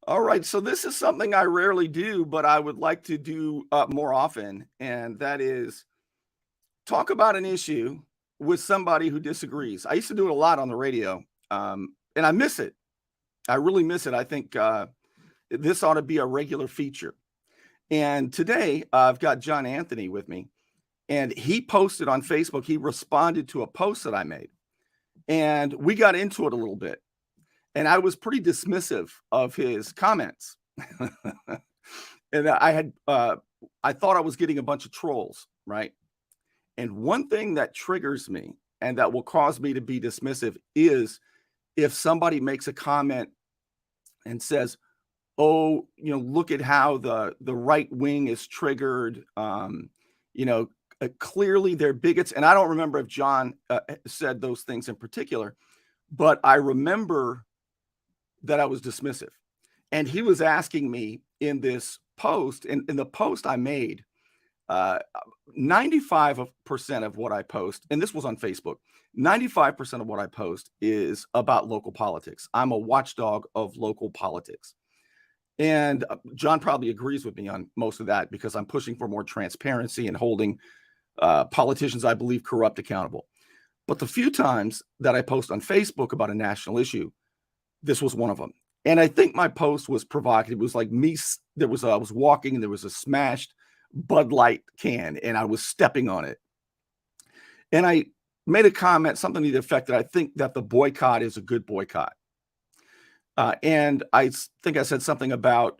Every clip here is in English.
All right, so this is something I rarely do, but I would like to do more often, and that is talk about an issue with somebody who disagrees. I used to do it a lot on the radio, and I miss it. I really miss it. I think this ought to be a regular feature. And today I've got John Anthony with me, and he posted on Facebook. He responded to a post that I made, and we got into it a little bit. And I was pretty dismissive of his comments. And I thought I was getting a bunch of trolls, right? And one thing that triggers me and that will cause me to be dismissive is if somebody makes a comment and says, "Oh, look at how the right wing is triggered." Clearly they're bigots. And I don't remember if John said those things in particular, but I remember that I was dismissive. And he was asking me in this post, in the post I made, 95% of what I post, and this was on Facebook, 95% of what I post is about local politics. I'm a watchdog of local politics. And John probably agrees with me on most of that because I'm pushing for more transparency and holding politicians I believe corrupt accountable. But the few times that I post on Facebook about a national issue, this was one of them. And I think my post was provocative. It was like me. I was walking and there was a smashed Bud Light can and I was stepping on it. And I made a comment, something to the effect that I think that the boycott is a good boycott. And I think I said something about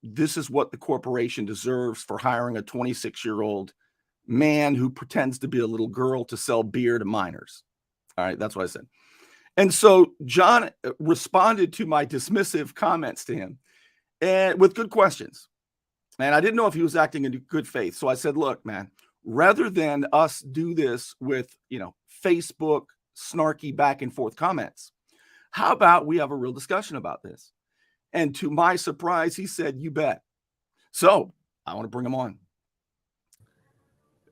this is what the corporation deserves for hiring a 26-year-old man who pretends to be a little girl to sell beer to minors. All right, that's what I said. And so John responded to my dismissive comments to him and with good questions. And I didn't know if he was acting in good faith. So I said, look, man, rather than us do this with, Facebook snarky back and forth comments, how about we have a real discussion about this? And to my surprise, he said, you bet. So I want to bring him on.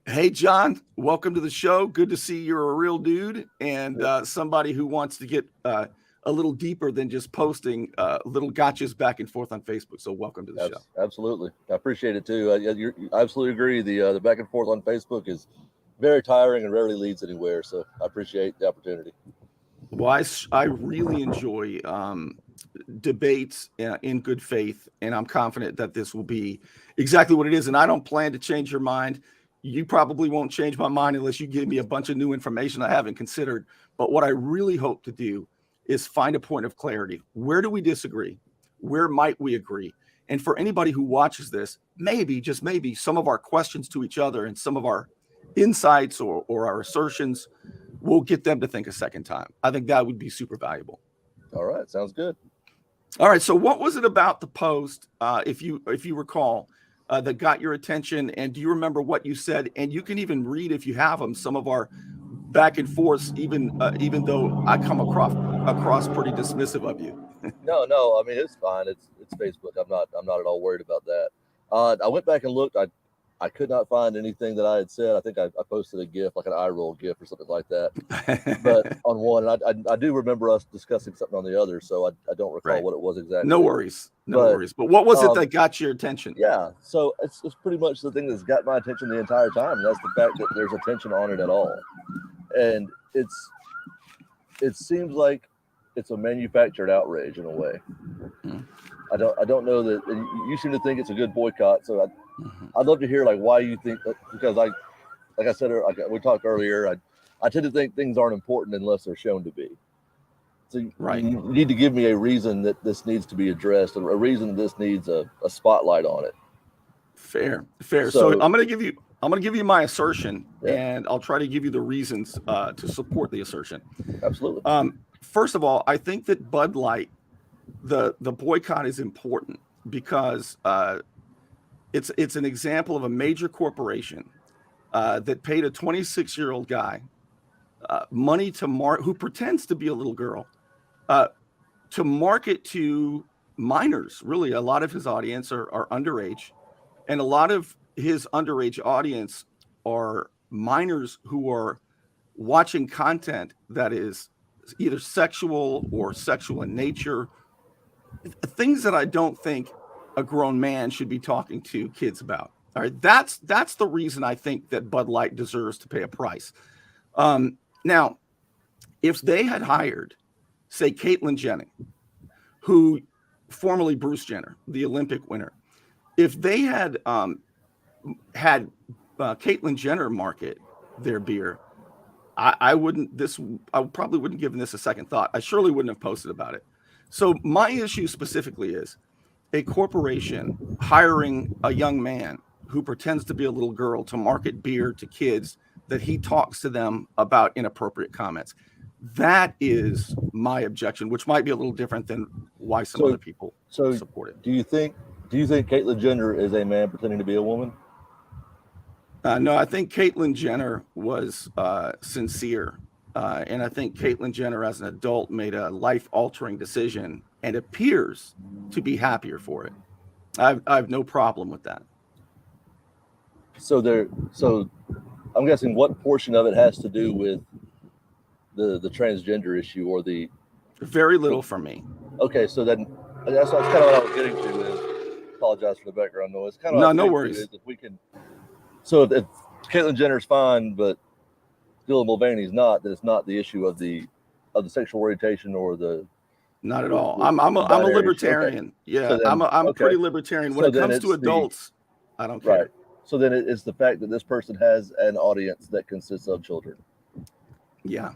Hey, John, welcome to the show. Good to see you're a real dude and somebody who wants to get a little deeper than just posting little gotchas back and forth on Facebook. So welcome to the show. Absolutely. I appreciate it, too. You absolutely agree. The back and forth on Facebook is very tiring and rarely leads anywhere. So I appreciate the opportunity. Well, I really enjoy debates in good faith, and I'm confident that this will be exactly what it is. And I don't plan to change your mind. You probably won't change my mind unless you give me a bunch of new information I haven't considered. But what I really hope to do is find a point of clarity. Where do we disagree? Where might we agree? And for anybody who watches this, maybe, just maybe, some of our questions to each other and some of our insights or our assertions will get them to think a second time. I think that would be super valuable. All right. Sounds good. All right. So what was it about the post, if you recall, that got your attention? And do you remember what you said? And you can even read, if you have them, some of our back and forths, even though I come across pretty dismissive of you. No. I mean, it's fine. It's Facebook. I'm not at all worried about that. I went back and looked. I could not find anything that I had said. I think I posted a GIF, like an eye roll GIF or something like that. But on one, and I do remember us discussing something on the other, so I don't recall what it was exactly. No worries. But what was it that got your attention? Yeah, so it's pretty much the thing that's got my attention the entire time, and that's the fact that there's attention on it at all. And it seems like it's a manufactured outrage in a way. Mm. I don't know that you seem to think it's a good boycott, so I'd love to hear why you think that, because like I said, we talked earlier, I tend to think things aren't important unless they're shown to be. So you need to give me a reason that this needs to be addressed, and a reason that this needs a spotlight on it. Fair. So I'm going to give you my assertion, and I'll try to give you the reasons to support the assertion. Absolutely. First of all, I think that Bud Light, the boycott is important because it's an example of a major corporation that paid a 26-year-old guy money who pretends to be a little girl to market to minors. Really, a lot of his audience are underage, and a lot of his underage audience are minors who are watching content that is either sexual or sexual in nature, things that I don't think a grown man should be talking to kids about. All right, that's the reason I think that Bud Light deserves to pay a price. Now, if they had hired, say, Caitlyn Jenner, who formerly Bruce Jenner, the Olympic winner, if they had had Caitlyn Jenner market their beer, I probably wouldn't give this a second thought. I surely wouldn't have posted about it. So my issue specifically is a corporation hiring a young man who pretends to be a little girl to market beer to kids that he talks to them about inappropriate comments. That is my objection, which might be a little different than why some other people support it. Do you think Caitlyn Jenner is a man pretending to be a woman? No, I think Caitlyn Jenner was sincere. And I think Caitlyn Jenner, as an adult, made a life-altering decision and appears to be happier for it. I have no problem with that. So I'm guessing what portion of it has to do with the transgender issue or the very little for me. Okay, so then that's kind of what I was getting to. Is apologize for the background noise. Kind of no worries. If we can, so if Caitlyn Jenner's fine, but Dylan Mulvaney's not, then it's not the issue of the sexual orientation or the. Not at all. I'm a libertarian. Okay. Yeah, so then, I'm pretty libertarian when it comes to adults. I don't care. Right. So then it's the fact that this person has an audience that consists of children. Yeah.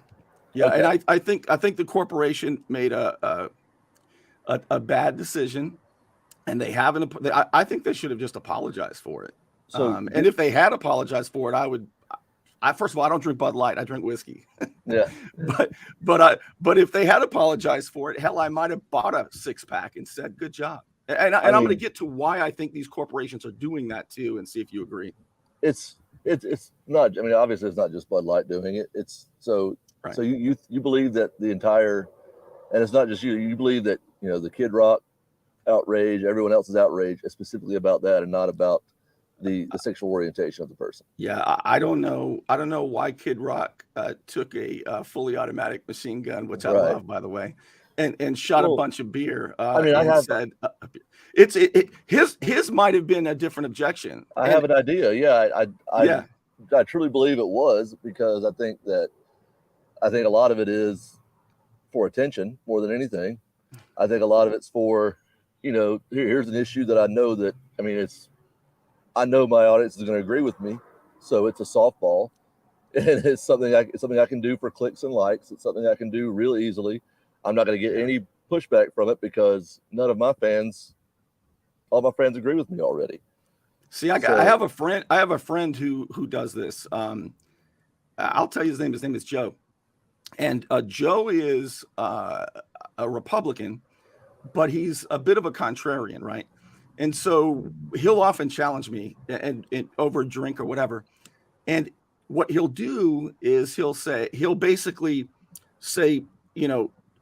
Yeah, okay. And I think the corporation made a bad decision, and they haven't. I think they should have just apologized for it. So, and if they had apologized for it, first of all, I don't drink Bud Light. I drink whiskey. Yeah. but if they had apologized for it, hell, I might have bought a 6-pack and said, "Good job." And I'm going to get to why I think these corporations are doing that too, and see if you agree. It's not. I mean, obviously, it's not just Bud Light doing it. It's so. Right. So you believe that the entire, and it's not just you. You believe that the Kid Rock outrage, everyone else's outrage, is specifically about that and not about the sexual orientation of the person. Yeah, I don't know why Kid Rock took a fully automatic machine gun, which I love, by the way, and shot a bunch of beer. I mean, his might have been a different objection. I have an idea. Yeah, I truly believe it was, because I think a lot of it is for attention more than anything. I think a lot of it's for, here's an issue that I know that, I know my audience is going to agree with me. So it's a softball, and it's something I can do for clicks and likes. It's something I can do real easily. I'm not going to get any pushback from it because all my fans agree with me already. See, I have a friend who does this. I'll tell you his name. His name is Joe. And Joe is a Republican, but he's a bit of a contrarian, right? And so he'll often challenge me and over a drink or whatever. And what he'll do is he'll basically say,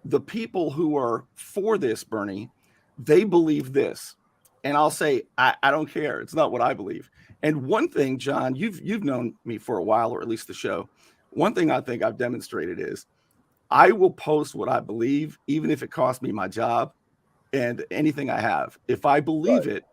the people who are for this, Bernie, they believe this. And I'll say, I don't care. It's not what I believe. And one thing, John, you've known me for a while, or at least the show. One thing I think I've demonstrated is I will post what I believe, even if it costs me my job and anything I have. If I believe it,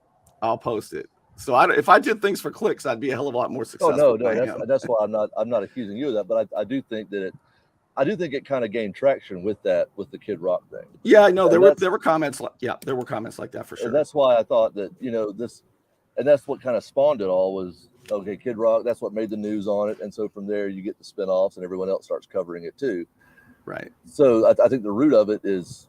I'll post it. So if I did things for clicks, I'd be a hell of a lot more successful. Oh no, that's why I'm not accusing you of that, but I do think that it kind of gained traction with the Kid Rock thing. Yeah, I know there were comments like that for sure. And that's why I thought that this, and that's what kind of spawned it all was, okay, Kid Rock. That's what made the news on it, and so from there you get the spinoffs, and everyone else starts covering it too. Right. So I think the root of it is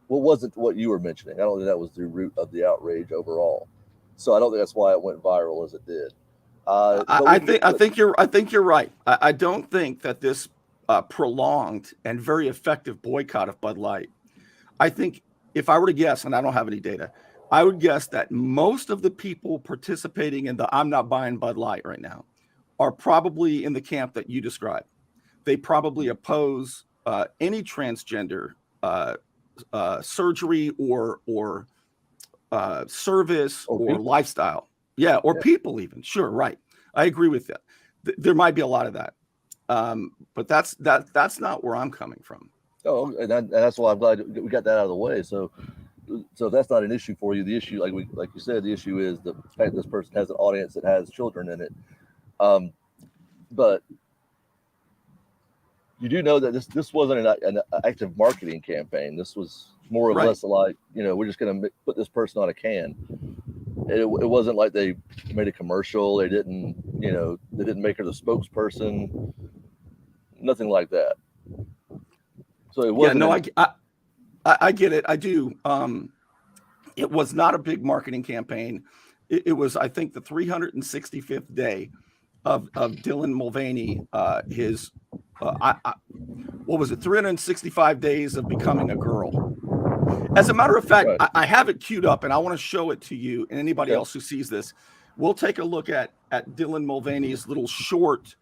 wasn't what you were mentioning. I don't think that was the root of the outrage overall. So I don't think that's why it went viral as it did. I think you're right. I don't think that this prolonged and very effective boycott of Bud Light. I think if I were to guess, and I don't have any data, I would guess that most of the people participating in the I'm not buying Bud Light right now are probably in the camp that you described. They probably oppose any transgender surgery or service or lifestyle. Yeah, or people even. Sure, right. I agree with that. There might be a lot of that. But that's not where I'm coming from. Oh, and that's why I'm glad we got that out of the way. So So that's not an issue for you. The issue, like you said, the issue is the fact this person has an audience that has children in it. But you do know that this wasn't an active marketing campaign. This was more or less like, we're just going to put this person on a can. It wasn't like they made a commercial. They didn't make her the spokesperson. Nothing like that. So it wasn't. Yeah, no, I get it. I do. It was not a big marketing campaign. It was, I think, the 365th day of Dylan Mulvaney. What was it? 365 days of becoming a girl. As a matter of fact, I have it queued up, and I want to show it to you and anybody else who sees this. We'll take a look at Dylan Mulvaney's little short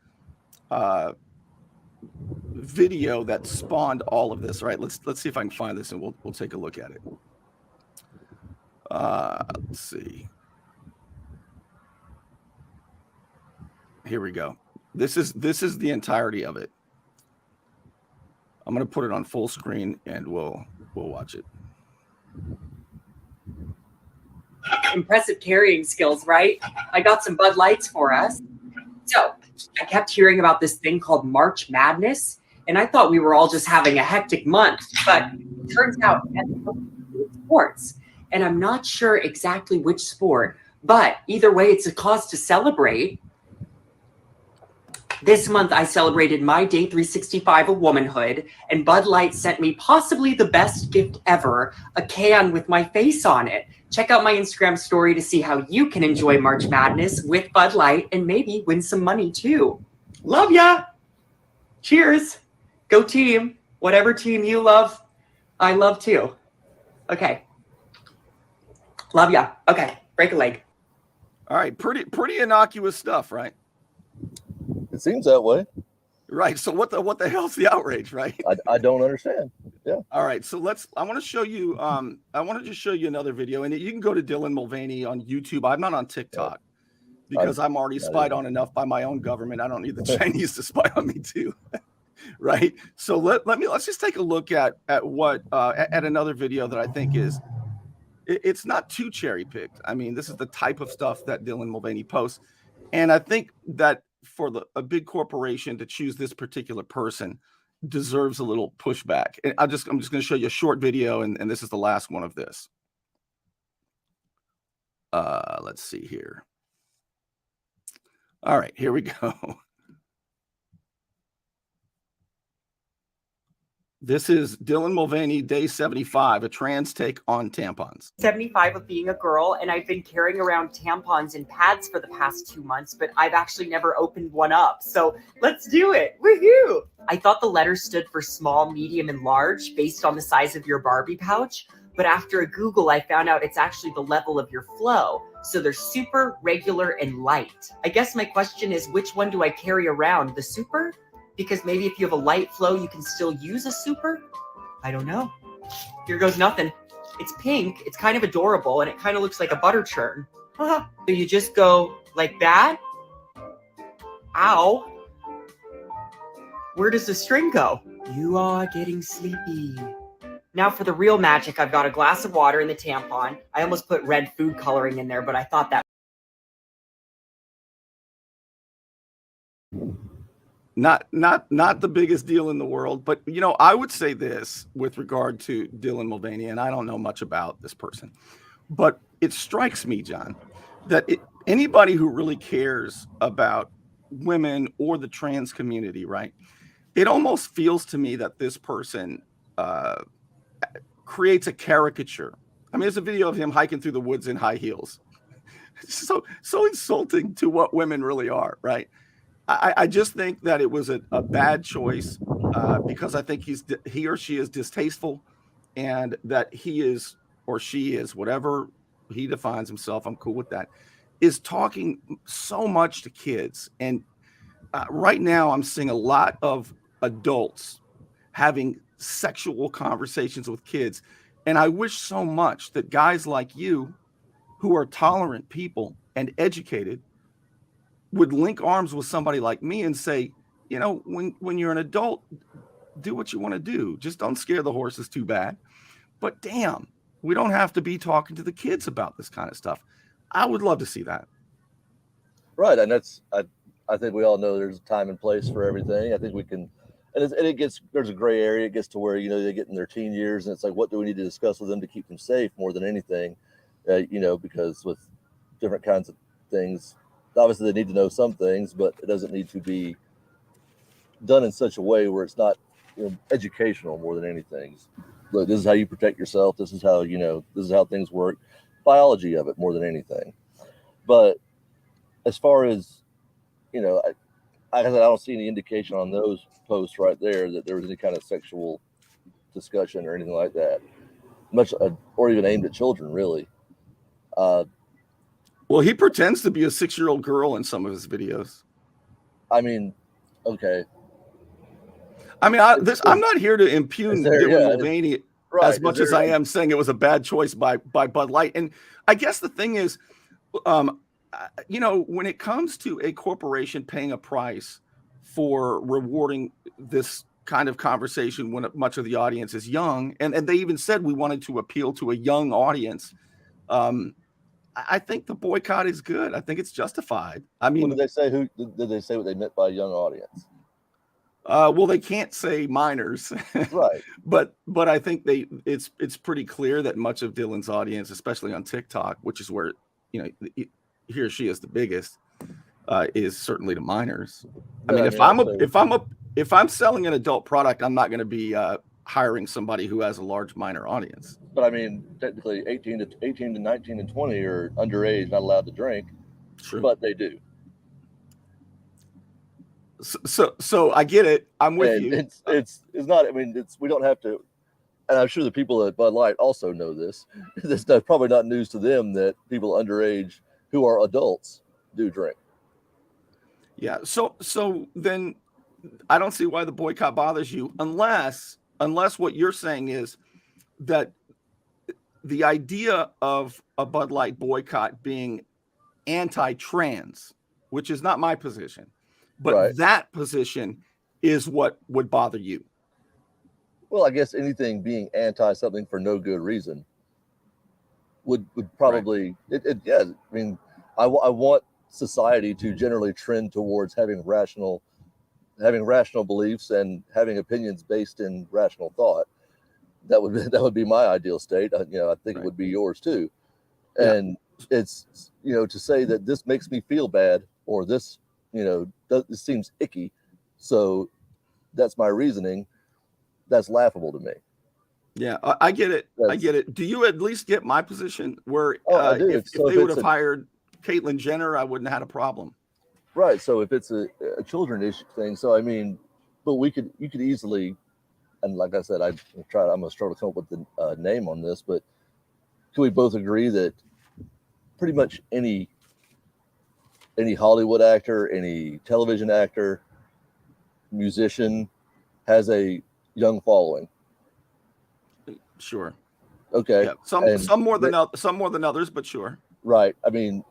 video that spawned all of this. Right? Let's see if I can find this, and we'll take a look at it. Let's see. Here we go. This is the entirety of it. I'm going to put it on full screen, and we'll watch it. Impressive carrying skills, right? I got some Bud Lights for us. So I kept hearing about this thing called March Madness, and I thought we were all just having a hectic month, but it turns out it's sports. And I'm not sure exactly which sport, but either way, it's a cause to celebrate. This month, I celebrated my day 365 of womanhood, and Bud Light sent me possibly the best gift ever, a can with my face on it. Check out my Instagram story to see how you can enjoy March Madness with Bud Light and maybe win some money too. Love ya! Cheers! Go team! Whatever team you love, I love too. Okay. Love ya. Okay, break a leg. All right, pretty innocuous stuff, right? It seems that way. Right. So what the hell's the outrage, right? I don't understand. Yeah. All right. So I want to show you. I want to just show you another video, and you can go to Dylan Mulvaney on YouTube. I'm not on TikTok because I'm already spied on enough by my own government. I don't need the Chinese to spy on me too. Right. So let's just take a look at another video that I think it's not too cherry picked. I mean, this is the type of stuff that Dylan Mulvaney posts, and I think that for a big corporation to choose this particular person deserves a little pushback. And I'm just going to show you a short video, and this is the last one of this. Let's see here. All right, here we go. This is Dylan Mulvaney, day 75, a trans take on tampons. 75 of being a girl, and I've been carrying around tampons and pads for the past 2 months, but I've actually never opened one up. So let's do it. Woohoo! I thought the letters stood for small, medium, and large based on the size of your Barbie pouch. But after a Google, I found out it's actually the level of your flow. So they're super, regular, and light. I guess my question is, which one do I carry around? The super? Because maybe if you have a light flow, you can still use a super? I don't know. Here goes nothing. It's pink, it's kind of adorable, and it kind of looks like a butter churn. So you just go like that? Ow. Where does the string go? You are getting sleepy. Now for the real magic, I've got a glass of water in the tampon. I almost put red food coloring in there, but I thought that Not the biggest deal in the world, but I would say this with regard to Dylan Mulvaney, and I don't know much about this person, but it strikes me, John, that anybody who really cares about women or the trans community, right? It almost feels to me that this person creates a caricature. I mean, there's a video of him hiking through the woods in high heels. So insulting to what women really are, right? I just think that it was a bad choice because I think he or she is distasteful, and that he is or she is, whatever he defines himself, I'm cool with that, is talking so much to kids. And right now I'm seeing a lot of adults having sexual conversations with kids. And I wish so much that guys like you, who are tolerant people and educated, would link arms with somebody like me and say, when you're an adult, do what you want to do. Just don't scare the horses too bad. But damn, We don't have to be talking to the kids about this kind of stuff. I would love to see that. Right, and I think we all know there's a time and place for everything. I think we can, and it gets, there's a gray area. It gets to where, you know, they get in their teen years, and it's like, what do we need to discuss with them to keep them safe more than anything? You know, because with different kinds of things, obviously they need to know some things, but it doesn't need to be done in such a way where it's not, you know, educational more than anything. Look, this is how you protect yourself. This is how, you know, this is how things work. Biology of it more than anything. But as far as, you know, I don't see any indication on those posts right there that there was any kind of sexual discussion or anything like that, much or even aimed at children, really. Well, he pretends to be a 6-year-old girl in some of his videos. I mean, okay. I mean, I'm not here to impugn Dylan Mulvaney as much as I am saying it was a bad choice by Bud Light. And I guess the thing is, you know, when it comes to a corporation paying a price for rewarding this kind of conversation when much of the audience is young, and they even said we wanted to appeal to a young audience, I think the boycott is good. I think it's justified. I mean, did they say did they say what they meant by young audience? Well, they can't say minors, right? but I think it's pretty clear that much of Dylan's audience, especially on TikTok, which is where, you know, he or she is the biggest, is certainly to minors. I mean, if I'm selling an adult product, I'm not going to be hiring somebody who has a large minor audience. But I mean, technically, 18 to 19 and 20 are underage, not allowed to drink. True. But they do. So I get it. I'm with you. It's not. I mean, we don't have to. And I'm sure the people at Bud Light also know this. That's probably not news to them that people underage who are adults do drink. Yeah. So then I don't see why the boycott bothers you, unless what you're saying is that the idea of a Bud Light boycott being anti-trans, which is not my position, but that position is what would bother you. Well, I guess anything being anti something for no good reason would probably yeah. I mean, I want society to generally trend towards having rational beliefs and having opinions based in rational thought. That would be my ideal state. You know, I think it would be yours too. And it's, you know, to say that this makes me feel bad or this, you know, this seems icky, so that's my reasoning. That's laughable to me. Yeah, I get it. I get it. Do you at least get my position where I do. If they would have hired Caitlyn Jenner, I wouldn't have had a problem. Right. So if it's a children issue thing, so I mean, but you could easily, and like I said, I'm going to struggle to come up with the name on this, but can we both agree that pretty much any Hollywood actor, any television actor, musician has a young following? Sure. Okay. Yeah. Some more than others, but sure. Right. I mean,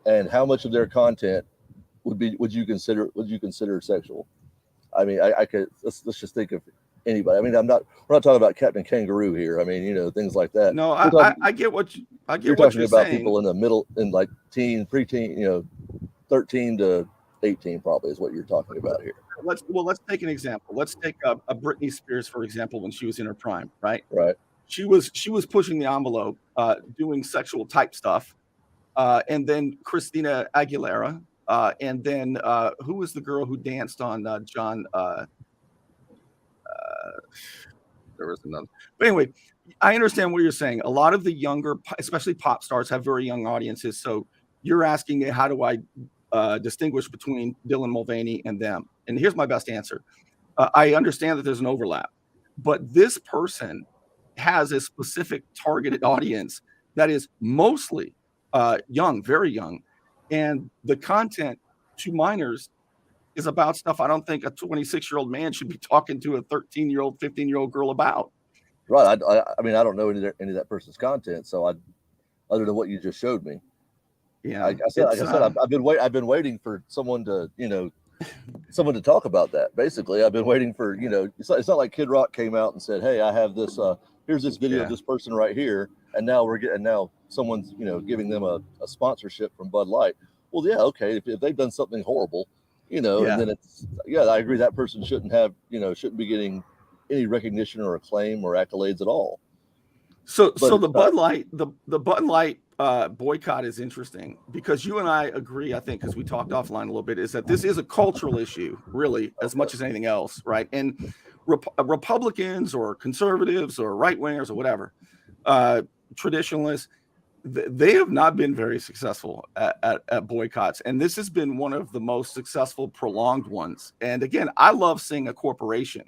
and how much of their content would you consider sexual? I mean, I could let's just think of anybody. I mean, we're not talking about Captain Kangaroo here. I mean, you know, things like that. No, I get what you're talking about saying. People in the middle, in like preteen, you know, 13 to 18 probably is what you're talking about here. Let's take an example. Let's take a Britney Spears, for example, when she was in her prime, right? Right. She was pushing the envelope, doing sexual type stuff, and then Christina Aguilera, and then who was the girl who danced on John? There was another. But anyway, I understand what you're saying. A lot of the younger, especially pop stars, have very young audiences. So you're asking me, how do I distinguish between Dylan Mulvaney and them? And here's my best answer. I understand that there's an overlap, but this person has a specific targeted audience that is mostly young, very young. And the content to minors is about stuff I don't think a 26-year-old man should be talking to a 13-year-old, 15-year-old girl about. Right. I mean, I don't know any of that person's content, so other than what you just showed me. Yeah. Like I said, I've been waiting for someone to, you know, someone to talk about that. Basically, I've been waiting for, you know, it's not like Kid Rock came out and said, "Hey, I have this here's this video of this person right here, and now someone's giving them a sponsorship from Bud Light. Well, yeah, okay, if they've done something horrible, and then I agree that person shouldn't be getting any recognition or acclaim or accolades at all. So the Bud Light boycott is interesting because you and I agree, I think, because we talked offline a little bit, is that this is a cultural issue, really, as much as anything else, right? And Republicans or conservatives or right wingers or whatever, traditionalists, they have not been very successful at boycotts, and this has been one of the most successful prolonged ones. And again, I love seeing a corporation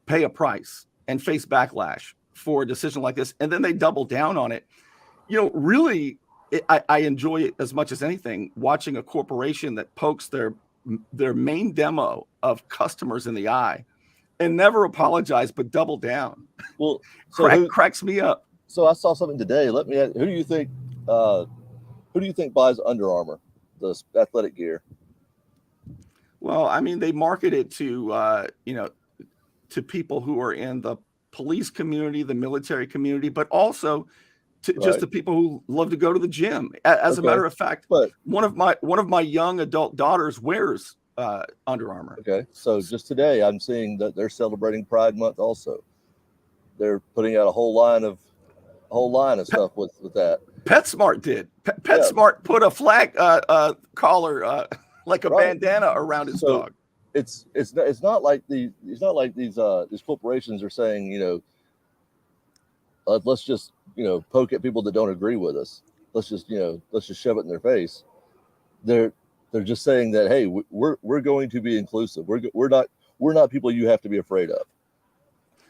pay a price and face backlash for a decision like this, and then they double down on it. Really, I enjoy it as much as anything, watching a corporation that pokes their main demo of customers in the eye and never apologize but double down. Well, so cracks me up. So I saw something today. Let me ask, who do you think buys Under Armour, the athletic gear? Well, I mean, they market it to to people who are in the police community, the military community, but also to just the people who love to go to the gym. As a matter of fact, one of my young adult daughters wears Under Armour. Okay, so just today I'm seeing that they're celebrating Pride Month also. They're putting out a whole line of stuff with that. PetSmart did. PetSmart put a flag collar like a bandana around his dog. It's not like these corporations are saying, let's just poke at people that don't agree with us. Let's just shove it in their face. They're just saying that, hey, we're going to be inclusive. We're not people you have to be afraid of.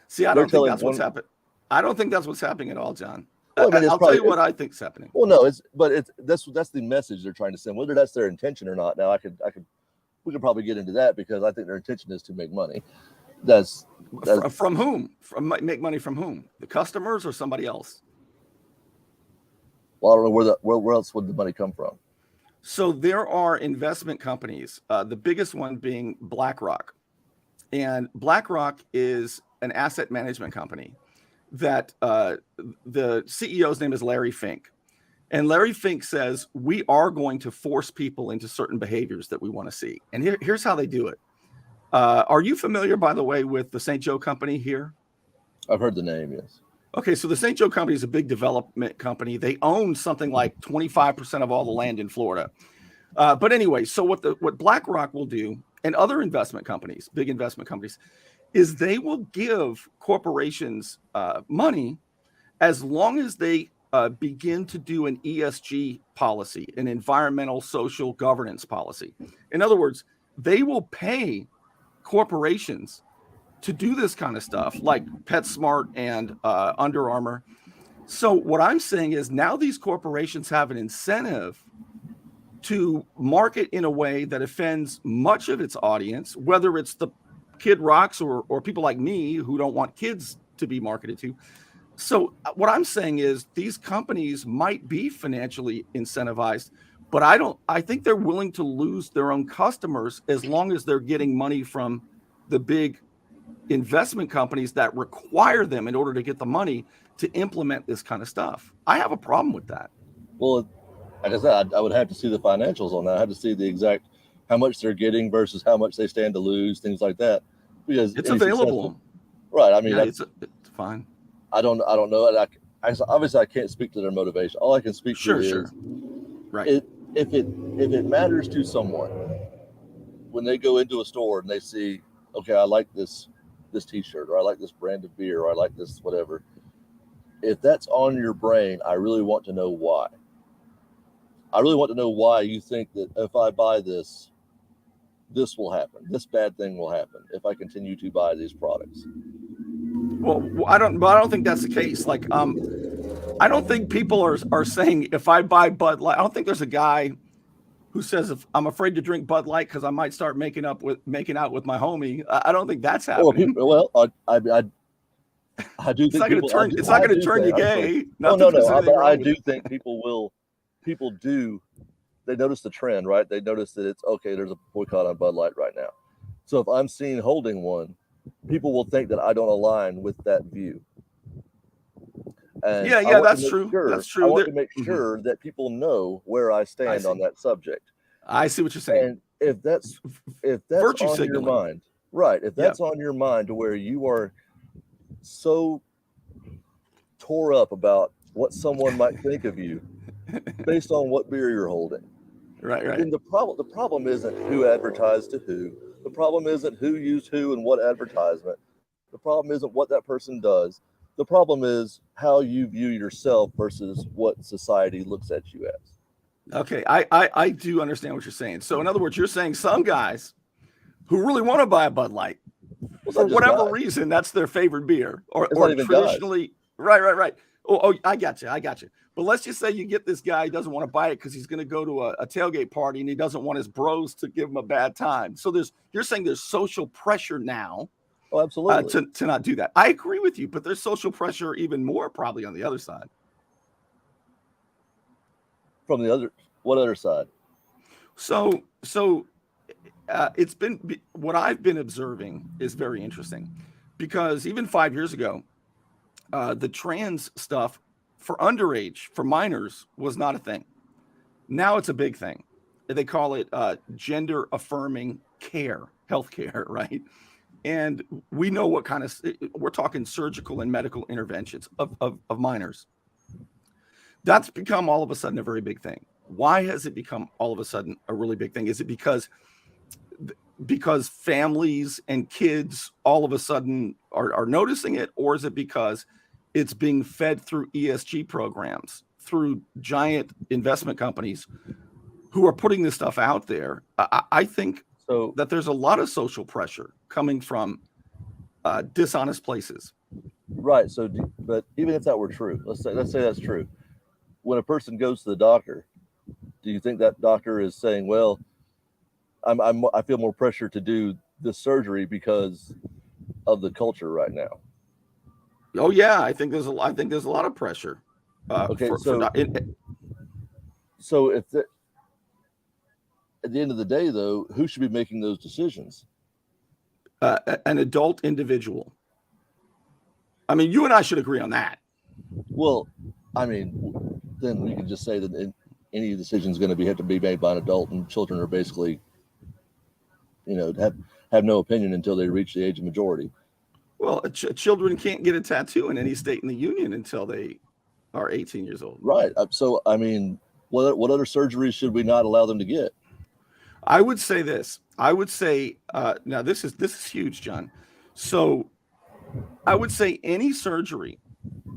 See, I don't think that's what's happening. I don't think that's what's happening at all, John. Well, I mean, I'll tell you what I think's happening. Well, no, that's the message they're trying to send. Whether that's their intention or not, now we could probably get into that because I think their intention is to make money. That's from whom? Make money from whom? The customers or somebody else? Well, I don't know where else would the money come from. So there are investment companies, the biggest one being BlackRock, and BlackRock is an asset management company that the CEO's name is Larry Fink. And Larry Fink says, we are going to force people into certain behaviors that we want to see. And here's how they do it. Are you familiar, by the way, with the St. Joe Company here? I've heard the name, yes. Okay, so the St. Joe Company is a big development company. They own something like 25% of all the land in Florida. But anyway, so what BlackRock will do, and other investment companies, big investment companies, is they will give corporations money as long as they begin to do an ESG policy, an environmental social governance policy. In other words, they will pay corporations to do this kind of stuff, like PetSmart and Under Armour. So what I'm saying is now these corporations have an incentive to market in a way that offends much of its audience, whether it's the Kid Rocks or people like me who don't want kids to be marketed to. So what I'm saying is these companies might be financially incentivized, but I think they're willing to lose their own customers as long as they're getting money from the big investment companies that require them in order to get the money to implement this kind of stuff. I have a problem with that. Well, like I said, I would have to see the financials on that. I have to see the exact how much they're getting versus how much they stand to lose, things like that. Because it's available, right? I mean, it's fine. I don't know. Obviously, I can't speak to their motivation. All I can speak to is right. If it matters to someone when they go into a store and they see, okay, I like this T-shirt, or I like this brand of beer, or I like this whatever. If that's on your brain, I really want to know why. I really want to know why you think that if I buy this will happen. This bad thing will happen if I continue to buy these products. Well, I don't think that's the case. Like, I don't think people are saying if I buy Bud Light. I don't think there's a guy who says if I'm afraid to drink Bud Light because I might start making out with my homie. I don't think that's happening. Well, I do think it's not going to turn you gay. No. I do think people do. They notice the trend, right? They notice that it's okay. There's a boycott on Bud Light right now. So if I'm seen holding one, people will think that I don't align with that view. And Yeah, I yeah, want to that's make true. sure That's I true. want There, to make mhm, sure that people know where I stand on see. that subject. I see what you're saying. And if that's Virtue on your signaling. mind, right? If Yeah. that's on your mind to where you are so tore up about what someone might think of you based on what beer you're holding, Right, right. then the problem isn't who advertised to who. The problem isn't who used who and what advertisement. The problem isn't what that person does. The problem is how you view yourself versus what society looks at you as. Okay, I do understand what you're saying. So in other words, you're saying some guys wwho really want to buy a Bud Light, Well, it's for not just whatever guys. reason, that's their favorite beer, It's not or even guys. traditionally, right. Oh, I got you. But let's just say you get this guy, he doesn't want to buy it because he's going to go to a tailgate party and he doesn't want his bros to give him a bad time. So you're saying there's social pressure now Oh, absolutely. to not do that. I agree with you, but there's social pressure even more probably on the other side. From what other side? So it's been what I've been observing is very interesting, because even 5 years ago, the trans stuff for underage, for minors, was not a thing. Now it's a big thing. They call it gender affirming care, healthcare, right? And we know what kind of, we're talking surgical and medical interventions of minors. That's become all of a sudden a very big thing. Why has it become all of a sudden a really big thing? Is it because families and kids all of a sudden are noticing it, or is it because it's being fed through ESG programs, through giant investment companies who are putting this stuff out there? I think So that there's a lot of social pressure coming from dishonest places. right. But even if that were true, let's say that's true. When a person goes to the doctor, do you think that doctor is saying, "Well, I feel more pressure to do this surgery because of the culture right now"? Oh yeah, I think there's a lot of pressure Okay, for so at the end of the day, though, who should be making those decisions? an adult individual. I mean, you and I should agree on that. Well, I mean, then we can just say that any decision is going to have to be made by an adult, and children are basically, have no opinion until they reach the age of majority. Well, children can't get a tattoo in any state in the union until they are 18 years old. Right. So, I mean, what other surgeries should we not allow them to get? I would say this. I would say now this is huge, John. So I would say any surgery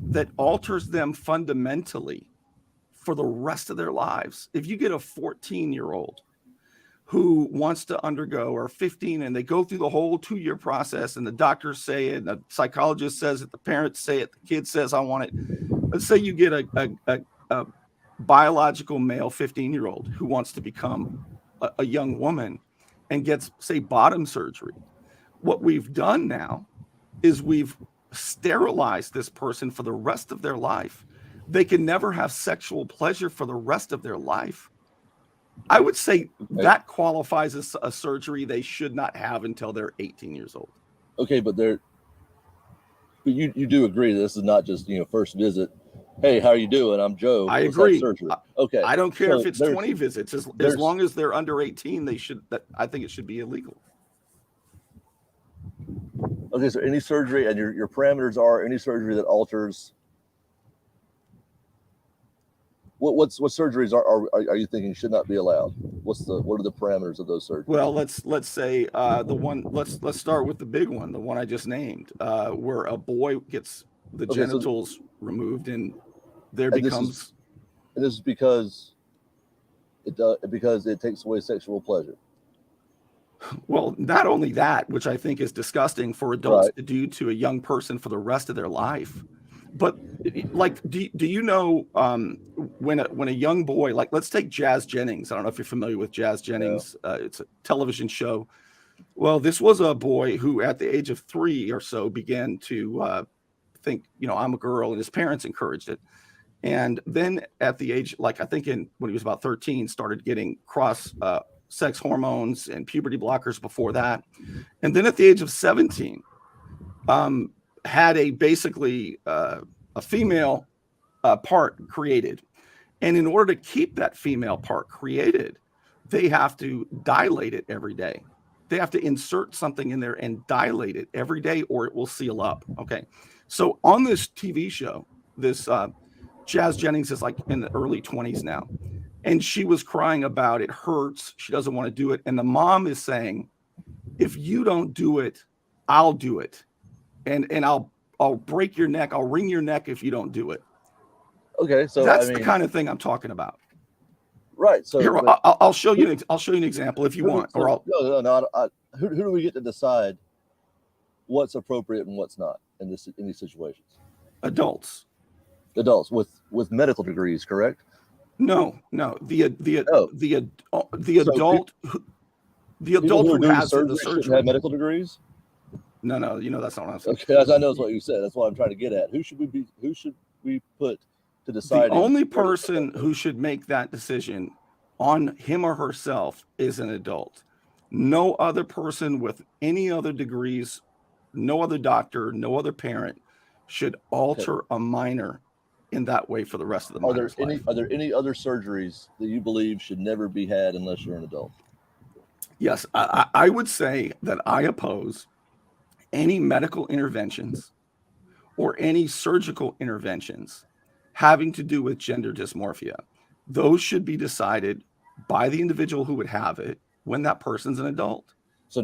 that alters them fundamentally for the rest of their lives. If you get a 14-year-old who wants to undergo, or 15, and they go through the whole 2-year process, and the doctors say it, and the psychologist says it, the parents say it, the kid says, I want it. Let's say you get a biological male 15-year-old who wants to become a young woman and gets, say, bottom surgery. What we've done now is we've sterilized this person for the rest of their life. They can never have sexual pleasure for the rest of their life. I would say that qualifies as a surgery they should not have until they're 18 years old. Okay, but you do agree this is not just first visit. Hey, how are you doing? I'm Joe. I Let's have agree. surgery. Okay. I don't care So if it's 20 visits, as long as they're under 18, they should. I think it should be illegal. Okay, so any surgery, and your parameters are any surgery that alters. What surgeries are you thinking should not be allowed? What are the parameters of those surgeries? Well, let's say the one. Let's start with the big one, the one I just named, where a boy gets the genitals removed, and there becomes. This is because it takes away sexual pleasure. Well, not only that, which I think is disgusting for adults to do to a young person for the rest of their life, but like, do you know when a young boy, like, let's take Jazz Jennings. I don't know if you're familiar with Jazz Jennings. Yeah. It's a television show. Well, this was a boy who, at the age of 3 or so, began to think, I'm a girl, and his parents encouraged it. And then at the age, like, I think when he was about 13, started getting sex hormones and puberty blockers before that. And then at the age of 17, had basically a female part created. And in order to keep that female part created, they have to dilate it every day. They have to insert something in there and dilate it every day, or it will seal up. Okay. So on this TV show, this Jazz Jennings is like in the early 20s now. And she was crying about it hurts. She doesn't want to do it. And the mom is saying, if you don't do it, I'll do it. And I'll break your neck. I'll wring your neck if you don't do it. Okay, so that's the kind of thing I'm talking about. Right. So here, I'll show you. I'll show you an example if you want. So, or I'll, no. Who do we get to decide what's appropriate and what's not in these situations? Adults with medical degrees, correct? No. The adult who has the surgery have medical degrees. No. That's not what I'm saying. Okay, I know that's what you said. That's what I'm trying to get at. Who should we put to decide? The only person who should make that decision on him or herself is an adult. No other person with any other degrees, no other doctor, no other parent should alter a minor in that way for the rest of the minor's life. Are there any other surgeries that you believe should never be had unless you're an adult? Yes, I would say that I oppose any medical interventions or any surgical interventions having to do with gender dysmorphia. Those should be decided by the individual who would have it when that person's an adult. So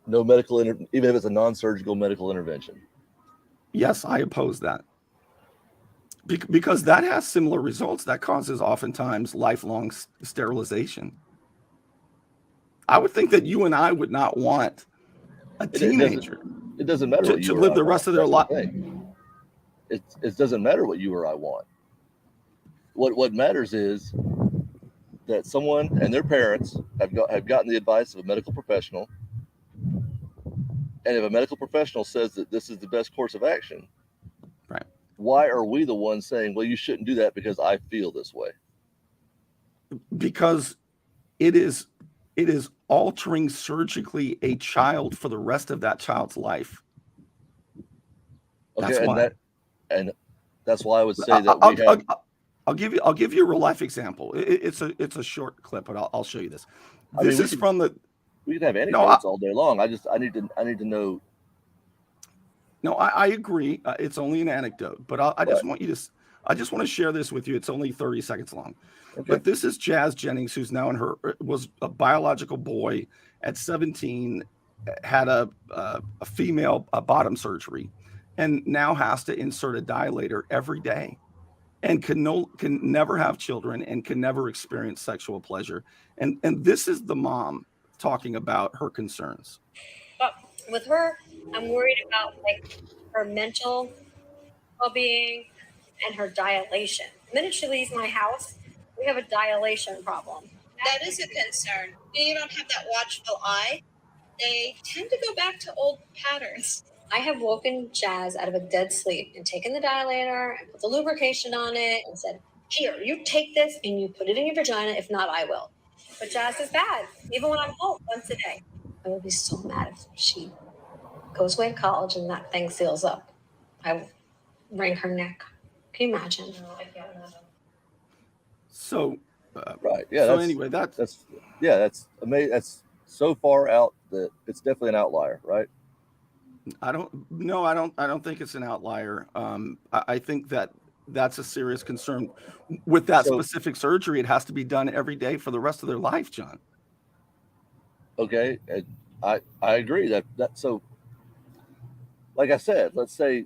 no medical, even if it's a non-surgical medical intervention. Yes, I oppose that. Because that has similar results. That causes oftentimes lifelong sterilization. I would think that you and I would not want a teenager it doesn't matter to live the rest of their life. It doesn't matter what you or I want. What matters is that someone and their parents have gotten the advice of a medical professional, and if a medical professional says that this is the best course of action, right? Why are we the ones saying, well, you shouldn't do that because I feel this way? Because it is altering surgically a child for the rest of that child's life. Okay, and that's why I would say that I'll give you a real life example. It's a short clip, but I'll show you this. We could have anecdotes all day long. I need to know. No, I agree. It's only an anecdote, but I just want to share this with you. It's only 30 seconds long. Okay. But this is Jazz Jennings, who's now was a biological boy at 17, had a female bottom surgery, and now has to insert a dilator every day, and can never have children and can never experience sexual pleasure. And this is the mom talking about her concerns. But with her, I'm worried about her mental well-being and her dilation. The minute she leaves my house, we have a dilation problem. That is a concern. You don't have that watchful eye. They tend to go back to old patterns. I have woken Jazz out of a dead sleep and taken the dilator and put the lubrication on it and said, here, you take this and you put it in your vagina. If not, I will. But Jazz is bad, even when I'm home once a day. I would be so mad if she goes away to college and that thing seals up. I will wring her neck. Can you imagine? No, I can't imagine. So, right. Yeah. So anyway, that's amazing. That's so far out that it's definitely an outlier, right? I don't think it's an outlier. I think that's a serious concern with that specific surgery. It has to be done every day for the rest of their life, John. Okay. I agree that so, like I said, let's say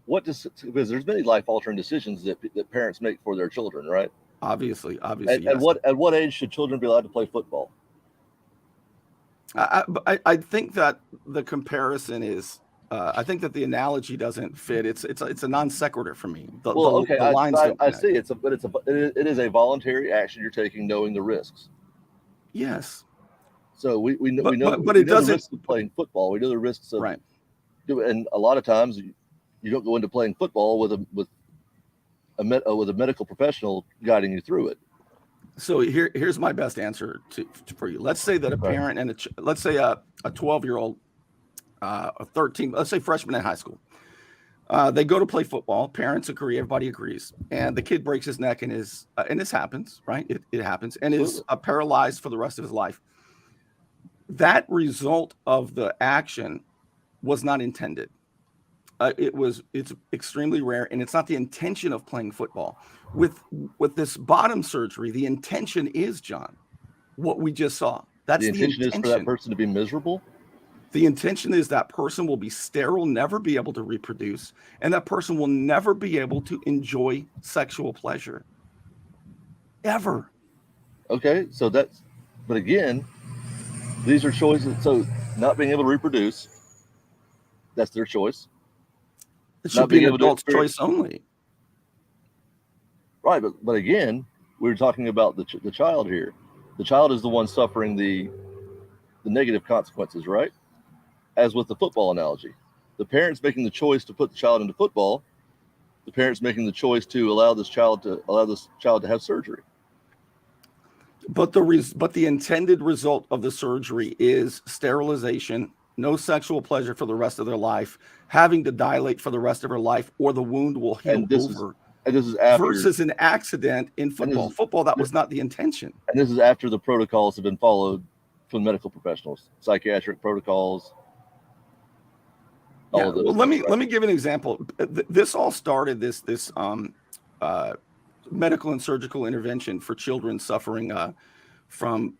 because there's many life altering decisions that parents make for their children, right? Obviously. At Yes. At what age should children be allowed to play football? I think that the comparison is. I think that the analogy doesn't fit. It's a non sequitur for me. The lines I see. It is a voluntary action you're taking, knowing the risks. Yes. So we know, but it doesn't. The risks of playing football. We know the risks of and a lot of times you don't go into playing football with a medical professional guiding you through it. So here's my best answer for you. Let's say that a parent and let's say a 12-year-old, a 13, let's say freshman in high school, They go to play football. Parents agree. Everybody agrees. And the kid breaks his neck and and this happens, right? It happens, and is paralyzed for the rest of his life. That result of the action was not intended. It's extremely rare, and it's not the intention of playing football. With this bottom surgery, the intention is, John, what we just saw. That's the intention is for that person to be miserable. The intention is that person will be sterile, never be able to reproduce, and that person will never be able to enjoy sexual pleasure. Ever. Okay, so that's, but again, these are choices. So not being able to reproduce, that's their choice. It should be an adult's choice only. Right, but again, we were talking about the child here. The child is the one suffering the negative consequences, right? As with the football analogy, the parents making the choice to put the child into football, the parents making the choice to allow this child to have surgery. But the intended result of the surgery is sterilization, no sexual pleasure for the rest of their life, having to dilate for the rest of her life, or the wound will heal over. And this is after, versus an accident in football. Football, that was not the intention. And this is after the protocols have been followed from medical professionals, psychiatric protocols. Yeah. Well, let me give an example. This all started this medical and surgical intervention for children suffering from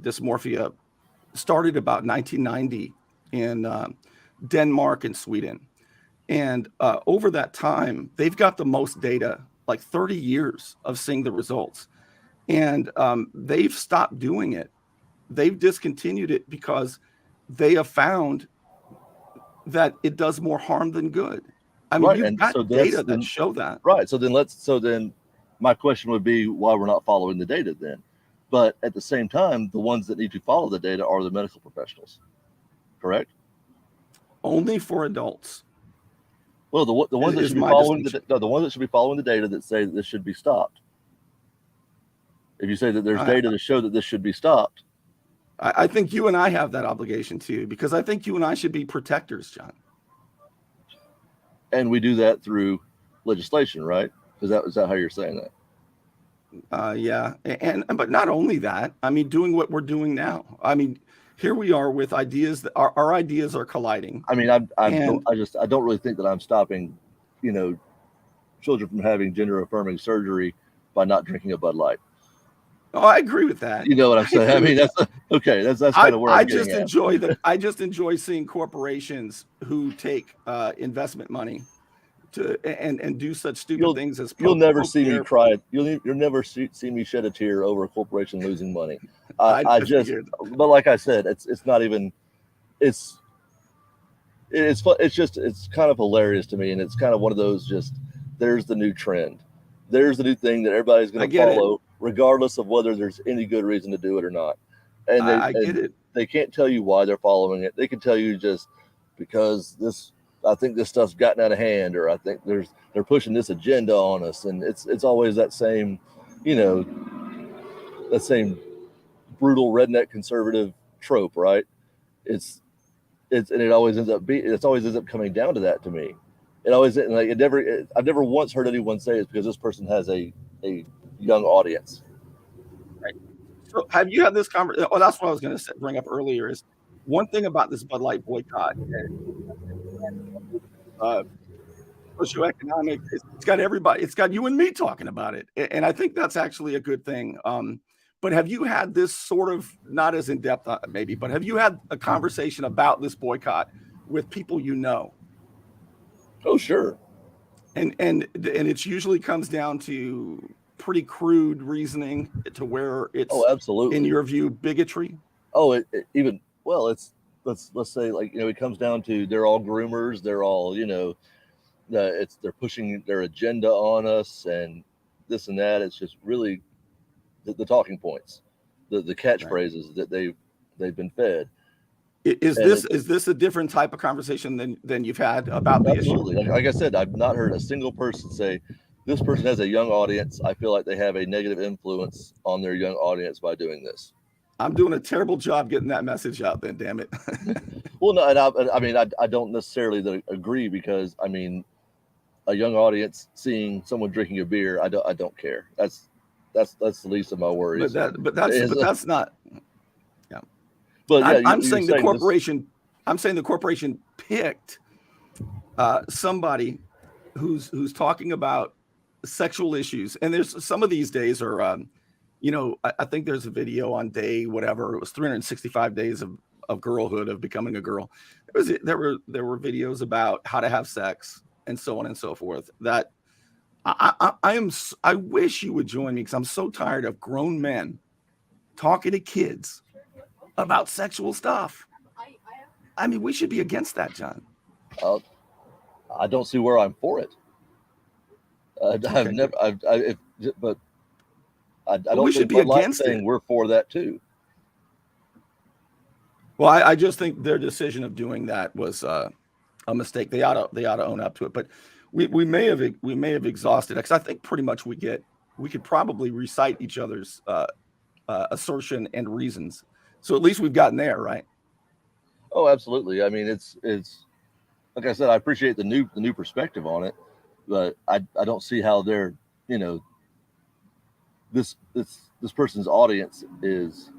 dysmorphia started about 1990 in Denmark and Sweden. And over that time, they've got the most data, like 30 years of seeing the results. And they've stopped doing it. They've discontinued it because they have found that it does more harm than good. I mean, you've got data that show that. Right. So then my question would be why we're not following the data then. But at the same time, the ones that need to follow the data are the medical professionals. Correct? Only for adults. Well, the ones that should be following the ones that should be following the data that say that this should be stopped. If you say that there's data to show that this should be stopped, I think you and I have that obligation too, because I think you and I should be protectors, John. And we do that through legislation, right? Is that how you're saying that? Yeah, but not only that. I mean, doing what we're doing now. I mean, here we are with ideas that our ideas are colliding. I mean, I don't really think that I'm stopping, children from having gender affirming surgery by not drinking a Bud Light. Oh, I agree with that. You know what I'm saying? I mean, that's okay. That's kind of where I just enjoy seeing corporations who take investment money and do such stupid things as you'll never see me cry. You'll never see me shed a tear over a corporation losing money. But like I said, it's not even. It's kind of hilarious to me, and it's kind of one of those there's the new trend, there's the new thing that everybody's going to follow, regardless of whether there's any good reason to do it or not. And I get it. They can't tell you why they're following it. They can tell you just because I think this stuff's gotten out of hand, or I think they're pushing this agenda on us, and it's always that same, that same brutal redneck conservative trope, right? And it always ends up coming down to that to me. I've never once heard anyone say it's because this person has a young audience. Right. So have you had this conversation? Oh, that's what I was going to bring up earlier. Is one thing about this Bud Light boycott. Socioeconomic, it's got everybody, it's got you and me talking about it, and I think that's actually a good thing. But have you had this sort of, not as in depth maybe, but have you had a conversation about this boycott with people you know? Oh, sure. And it usually comes down to pretty crude reasoning to where it's, absolutely, in your view, bigotry. Let's say, it comes down to they're all groomers, they're all, they're pushing their agenda on us and this and that. It's just really the talking points, the catchphrases that they've been fed. Is this a different type of conversation than you've had about the issue? Absolutely. Like I said, I've not heard a single person say this person has a young audience. I feel like they have a negative influence on their young audience by doing this. I'm doing a terrible job getting that message out. Then, damn it. Well, no, and I mean, I don't necessarily agree because I mean, a young audience seeing someone drinking a beer, I don't care. That's the least of my worries. But that's not. Yeah. But yeah, I'm saying the corporation. I'm saying the corporation picked somebody who's talking about sexual issues, and there's some of these days are. I think there's a video on day whatever it was 365 days of girlhood, of becoming a girl. There were videos about how to have sex and so on and so forth. That I wish you would join me because I'm so tired of grown men talking to kids about sexual stuff. I mean, we should be against that, John. I don't see where I'm for it. I've never, but I don't. We should be against it. We're for that too. Well, I just think their decision of doing that was a mistake. They ought to own up to it. But we may have exhausted it because I think pretty much we could probably recite each other's assertion and reasons. So at least we've gotten there, right? Oh, absolutely. I mean, it's like I said, I appreciate the new perspective on it, but I don't see how they're this person's audience is.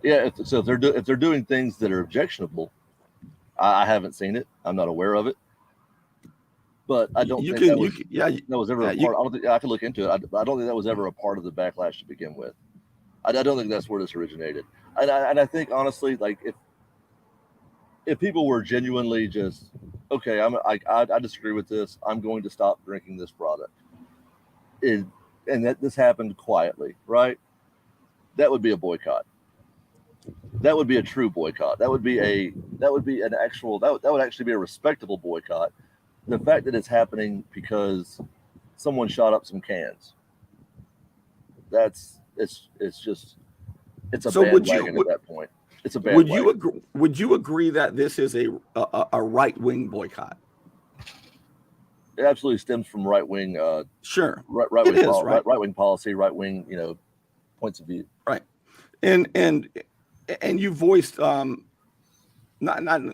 Yeah, if they're doing things that are objectionable, I haven't seen it. I'm not aware of it, but I don't think that was ever a part. I don't think I could look into it. I don't think that was ever a part of the backlash to begin with. I don't think that's where this originated. And I think honestly, like if people were genuinely just okay, I disagree with this. I'm going to stop drinking this product. And that this happened quietly, right? That would be a boycott. That would be a true boycott. That would actually be a respectable boycott. The fact that it's happening because someone shot up some cans. It's a bandwagon at that point. It's a bandwagon. Would you agree that this is a right-wing boycott? It absolutely stems from right-wing. Sure, right-wing policy, right-wing points of view. Right, and you voiced not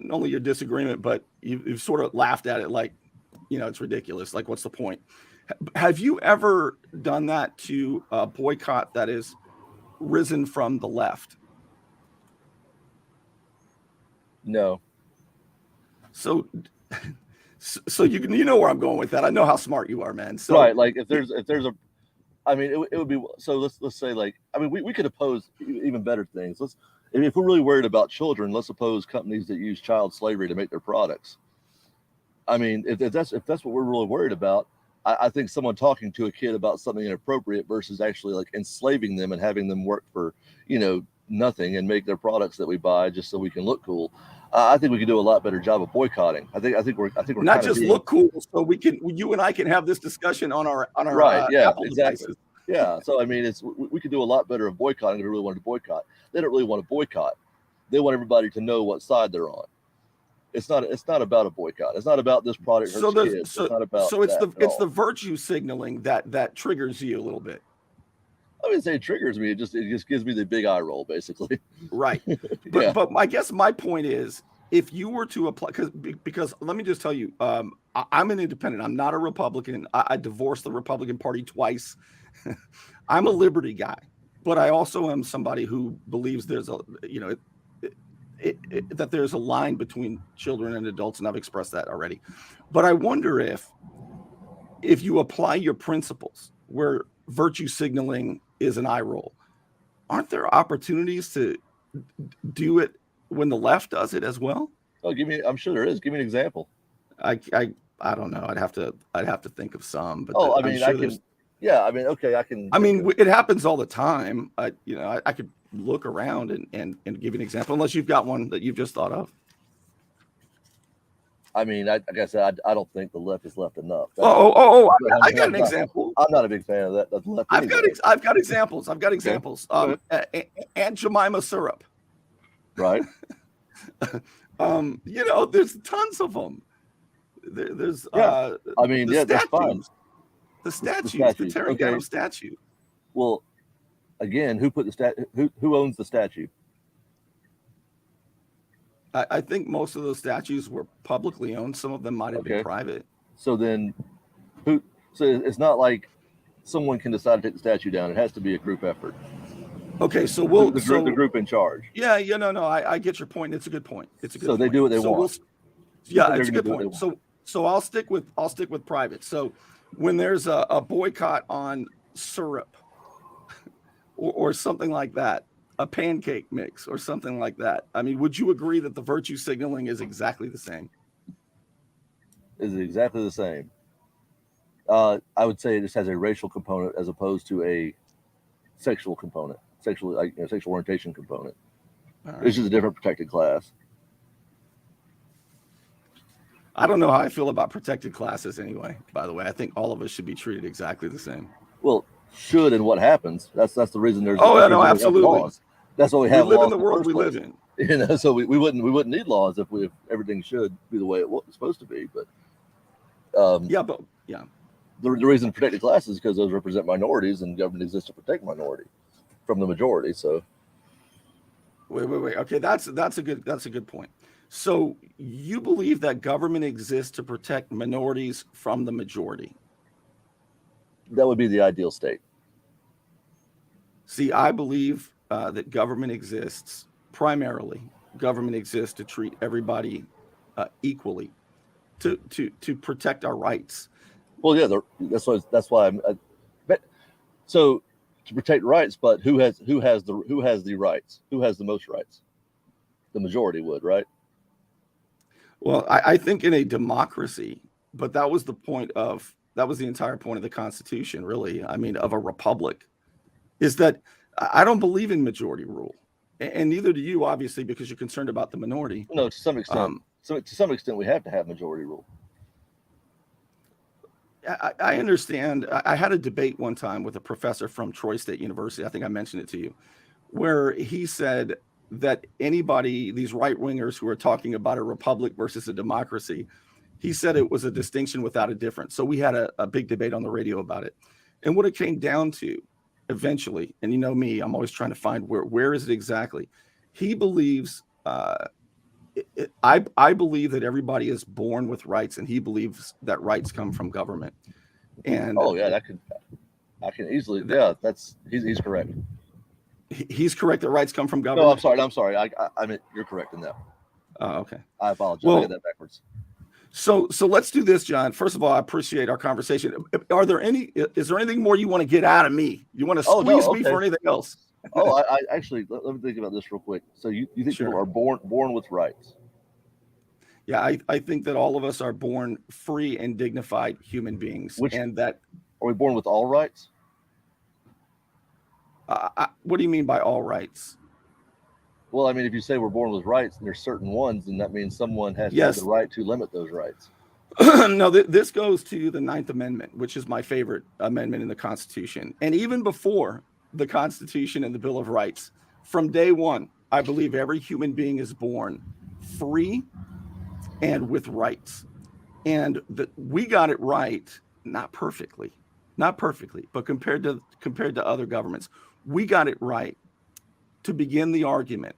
only your disagreement, but you've sort of laughed at it like, it's ridiculous. Like, what's the point? Have you ever done that to a boycott that is risen from the left? No. So you know where I'm going with that. I know how smart you are, man. So, right, like if there's a, I mean, it would be so. Let's say like, I mean, we could oppose even better things. If we're really worried about children, let's oppose companies that use child slavery to make their products. I mean, if that's what we're really worried about, I think someone talking to a kid about something inappropriate versus actually like enslaving them and having them work for nothing and make their products that we buy just so we can look cool. I think we could do a lot better job of boycotting. I think we're not just look cool, so you and I can have this discussion on our right. Yeah, Apple exactly. devices. Yeah. So I mean, we could do a lot better of boycotting if we really wanted to boycott. They don't really want to boycott. They want everybody to know what side they're on. It's not about a boycott. It's not about this product hurts kids. It's not about it's the virtue signaling that triggers you a little bit. I wouldn't say it triggers me. It just gives me the big eye roll, basically. Right. But I guess my point is, if you were to apply, because let me just tell you, I'm an independent. I'm not a Republican. I divorced the Republican Party twice. I'm a liberty guy, but I also am somebody who believes there's that there's a line between children and adults, and I've expressed that already. But I wonder if you apply your principles where virtue signaling is an eye roll, aren't there opportunities to do it when the left does it as well? Oh, I'm sure there is. Give me an example. I don't know. I'd have to think of some. But I mean, I can. Yeah, I mean, okay, I can. I mean, it happens all the time. I could look around and give you an example, unless you've got one that you've just thought of. I mean, like I said, I don't think the left is left enough. I got an example. I'm not a big fan of that. The left I've got examples. Okay. Aunt Jemima syrup. Right. There's tons of them. There's I mean, the that's fine. The statues, the tearing down of statues. Well, again, who put the who owns the statue? I think most of those statues were publicly owned. Some of them might have been private. So then, who? So it's not like someone can decide to take the statue down. It has to be a group effort. Okay, so the group in charge. Yeah, no, I get your point. It's a good point. It's a good. So they do what they want. Yeah, it's a good point. So I'll stick with private. So when there's a boycott on syrup or something like that, a pancake mix or something like that, I mean, would you agree that the virtue signaling is exactly the same? Is exactly the same. I would say it just has a racial component as opposed to a sexual component, sexual orientation component. Right. This is a different protected class. I don't know how I feel about protected classes anyway, by the way. I think all of us should be treated exactly the same. Well, should and what happens. That's the reason there's absolutely. Laws. That's what we have. We live in the world we live in. You know, so we wouldn't need laws if everything should be the way it was supposed to be. But the reason protected classes is because those represent minorities, and government exists to protect minority from the majority. So wait. Okay, that's a good point. So you believe that government exists to protect minorities from the majority? That would be the ideal state. See, I believe that government exists primarily. Government exists to treat everybody equally, to protect our rights. Well, yeah, that's why I'm. So to protect rights, but who has the rights? Who has the most rights? The majority would, right? Well, I think in a democracy, but that was the entire point of the Constitution, really. I mean, of a republic, is that I don't believe in majority rule, and neither do you, obviously, because you're concerned about the minority. No, to some extent. To some extent, we have to have majority rule. I understand. I had a debate one time with a professor from Troy State University. I think I mentioned it to you, where he said that these right wingers who are talking about a republic versus a democracy, he said it was a distinction without a difference. So we had a big debate on the radio about it. And what it came down to eventually, and you know me, I'm always trying to find where is it exactly. He believes, I believe that everybody is born with rights, and he believes that rights come from government. And I can easily, he's correct. He's correct that rights come from government. No, I'm sorry. I mean, you're correct in that. Oh, okay. I apologize. Well, I got that backwards. So let's do this, John. First of all, I appreciate our conversation. Is there anything more you want to get out of me? You want to squeeze me for anything else? I actually, let me think about this real quick. So you think people are born with rights? Yeah, I think that all of us are born free and dignified human beings. And that are we born with all rights? What do you mean by all rights? Well, I mean, if you say we're born with rights and there's certain ones, then that means someone has to have the right to limit those rights. No, this goes to the 9th Amendment, which is my favorite amendment in the Constitution. And even before the Constitution and the Bill of Rights, from day one, I believe every human being is born free and with rights. And we got it right, not perfectly, but compared to other governments, we got it right to begin the argument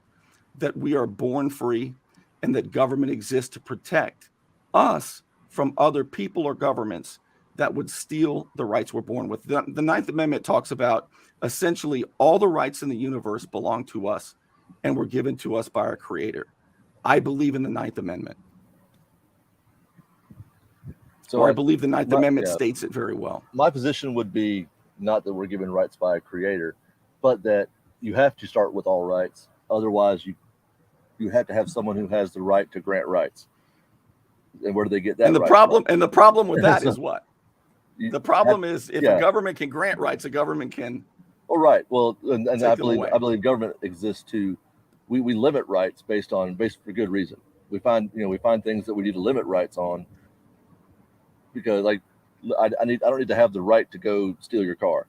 that we are born free and that government exists to protect us from other people or governments that would steal the rights we're born with. The 9th Amendment talks about essentially all the rights in the universe belong to us and were given to us by our Creator. I believe in the 9th Amendment. So I believe the 9th Amendment states it very well. My position would be not that we're given rights by a creator, but that you have to start with all rights. Otherwise, you have to have someone who has the right to grant rights. And where do they get that? And the problem with that is what? The problem is if a government can grant rights, a government can. Oh, right. Well, and I believe government exists to. We limit rights based for good reason. We find things that we need to limit rights on. Because I don't need to have the right to go steal your car.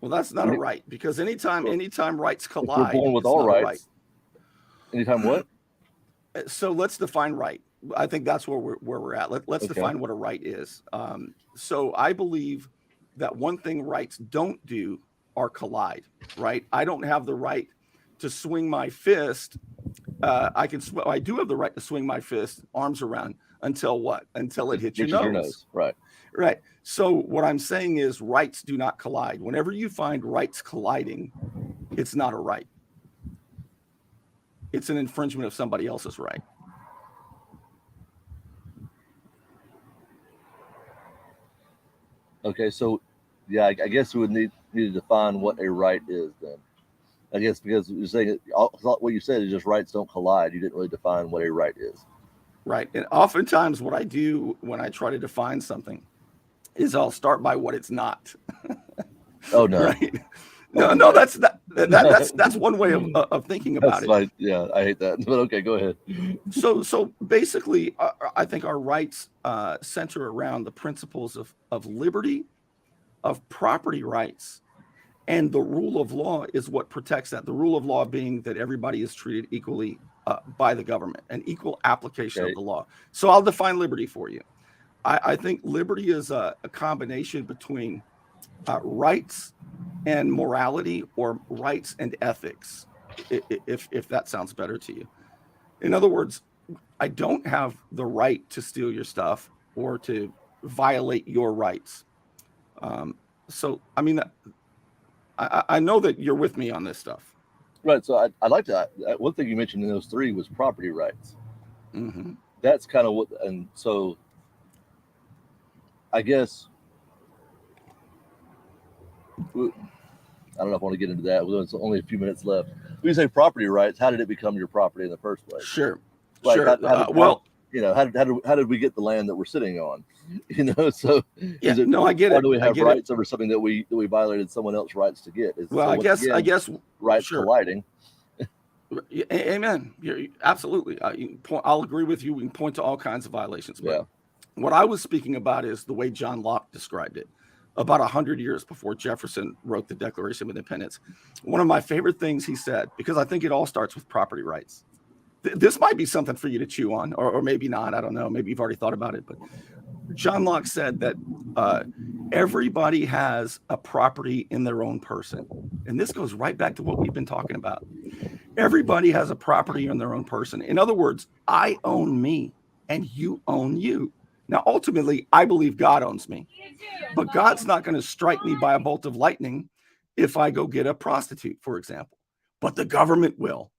Well, that's not a right, because anytime rights collide, we're born with all rights. Right. Anytime what? So let's define right. I think that's where we're at. Let's define what a right is. So I believe that one thing rights don't do are collide, right? I don't have the right to swing my fist. I do have the right to swing my fist, arms around, until what? Until it hits your nose. Right. Right. So what I'm saying is rights do not collide. Whenever you find rights colliding, it's not a right. It's an infringement of somebody else's right. Okay, so yeah, I guess we would need to define what a right is then. I guess because you're saying what you said is just rights don't collide. You didn't really define what a right is. Right. And oftentimes what I do when I try to define something is I'll start by what it's not. Oh no. Right. No, that's one way of thinking about it. Yeah, I hate that. But okay, go ahead. So basically, I think our rights center around the principles of liberty, of property rights, and the rule of law is what protects that. The rule of law being that everybody is treated equally by the government, an equal application of the law. So I'll define liberty for you. I think liberty is a combination between rights and morality, or rights and ethics, if that sounds better to you. In other words, I don't have the right to steal your stuff or to violate your rights. So, I mean, I know that you're with me on this stuff. Right. So I'd like to, one thing you mentioned in those three was property rights. Mm-hmm. That's kind of what, and so I guess, I don't know if I want to get into that. There's only a few minutes left. When you say property rights, how did it become your property in the first place? Sure. Like, sure. How did we get the land that we're sitting on? So yeah, I get it. Or do we have rights over something that we violated someone else's rights to get? I guess rights colliding. Amen. You're, absolutely. I'll agree with you. We can point to all kinds of violations. But yeah. What I was speaking about is the way John Locke described it about 100 years before Jefferson wrote the Declaration of Independence. One of my favorite things he said, because I think it all starts with property rights. This might be something for you to chew on, or maybe not. I don't know. Maybe you've already thought about it. But John Locke said that everybody has a property in their own person. And this goes right back to what we've been talking about. Everybody has a property in their own person. In other words, I own me and you own you. Now, ultimately, I believe God owns me. But God's not going to strike me by a bolt of lightning if I go get a prostitute, for example. But the government will.